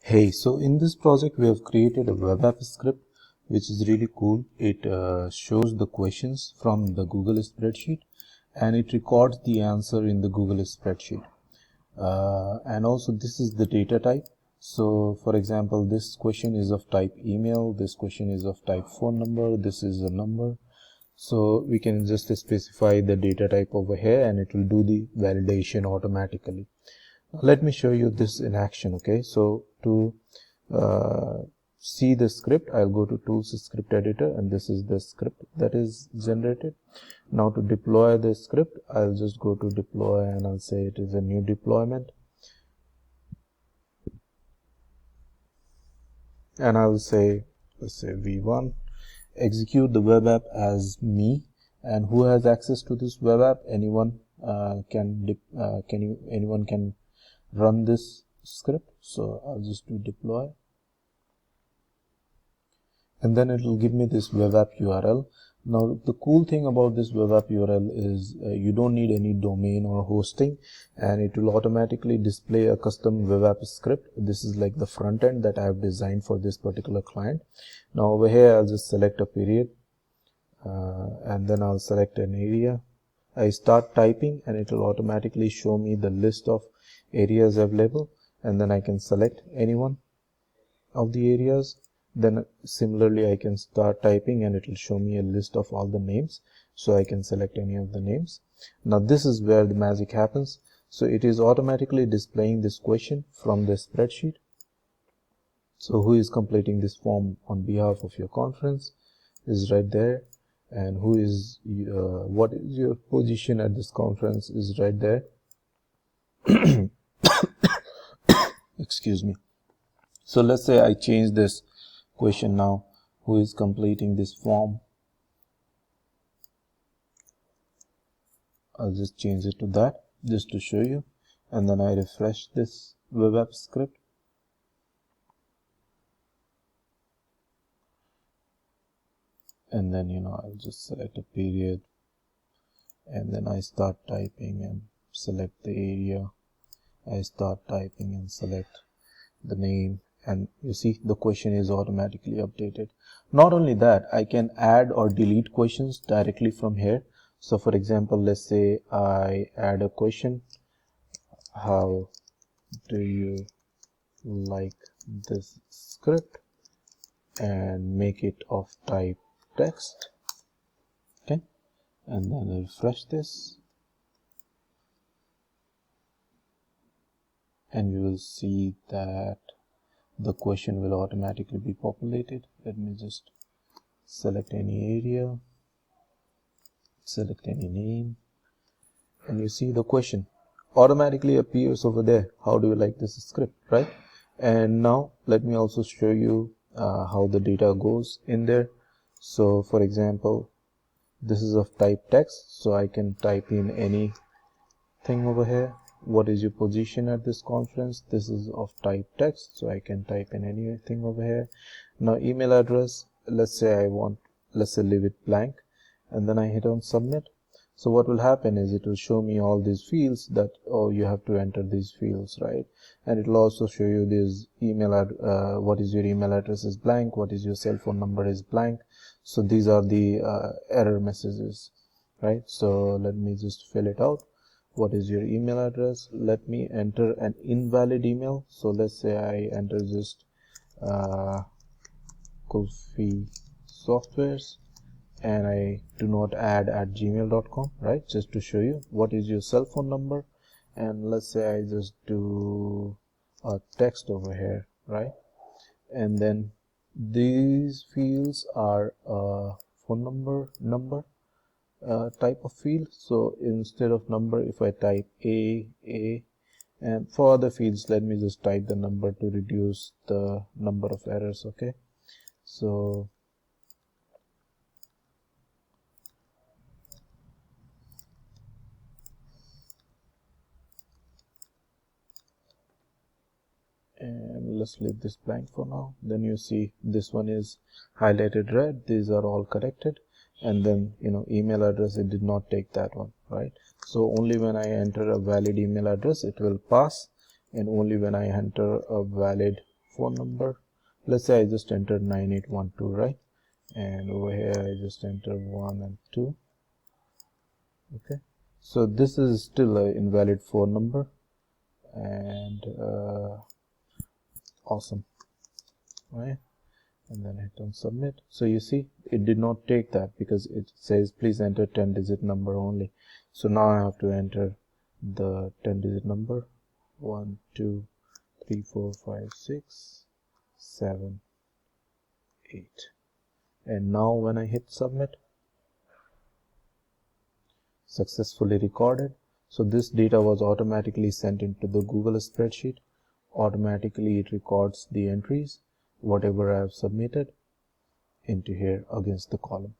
Hey, so in this project we have created a web app script which is really cool. It shows the questions from the Google Spreadsheet and it records the answer in the Google Spreadsheet. And also this is the data type. So for example, this question is of type email, this question is of type phone number, this is a number. So we can just specify the data type over here and it will do the validation automatically. Let me show you this in action. Okay, so to see the script, I'll go to Tools Script Editor, and this is the script that is generated. Now to deploy the script, I'll just go to deploy and I'll say it is a new deployment, and I'll say, let's say v1, execute the web app as me, and who has access to this web app? Anyone anyone can run this script. So I'll just do deploy, and then it will give me this web app URL. Now the cool thing about this web app URL is you don't need any domain or hosting, and it will automatically display a custom web app script. This is like the front end that I have designed for this particular client. Now over here I'll just select a period, and then I'll select an area. I start typing and it will automatically show me the list of areas available, and then I can select any one of the areas. Then similarly I can start typing and it will show me a list of all the names, so I can select any of the names. Now this is where the magic happens. So it is automatically displaying this question from the spreadsheet. So who is completing this form on behalf of your conference is right there, and who is what is your position at this conference is right there. Excuse me. So let's say I change this question now, who is completing this form. I'll just change it to that just to show you, and then I refresh this web app script. And then I'll just select a period, and then I start typing and select the area. I start typing and select the name, and you see the question is automatically updated. Not only that, I can add or delete questions directly from here. So for example, let's say I add a question, how do you like this script, and make it of type text. Okay, and then I refresh this, and you will see that the question will automatically be populated. Let me just select any area, select any name, and you see the question automatically appears over there. How do you like this script, right? And now let me also show you how the data goes in there. So for example, this is of type text, so I can type in anything over here. What is your position at this conference? This is of type text, so I can type in anything over here. Now email address, let's say leave it blank, and then I hit on submit. So what will happen is it will show me all these fields that, oh, you have to enter these fields, right? And it will also show you this what is your email address is blank, what is your cell phone number is blank. So these are the error messages, right? So let me just fill it out. What is your email address? Let me enter an invalid email. So let's say I enter just Kulfi Softwares, and I do not add at gmail.com, right? Just to show you what is your cell phone number, and let's say I just do a text over here, right? And then these fields are phone number type of field. So instead of number, if I type a, and for other fields, let me just type the number to reduce the number of errors. Okay, so and let's leave this blank for now. Then you see this one is highlighted red. These are all corrected, and then email address, it did not take that one, right? So only when I enter a valid email address it will pass, and only when I enter a valid phone number. Let's say I just entered 9812, right? And over here I just enter 1 and 2. Okay, so this is still an invalid phone number, and awesome, right? And then hit on submit. So you see it did not take that because it says please enter 10-digit number only. So now I have to enter the 10-digit number: 1 2 3 4 5 6 7 8. And now when I hit submit, successfully recorded. So this data was automatically sent into the Google Spreadsheet. Automatically it records the entries, whatever I have submitted, into here against the column.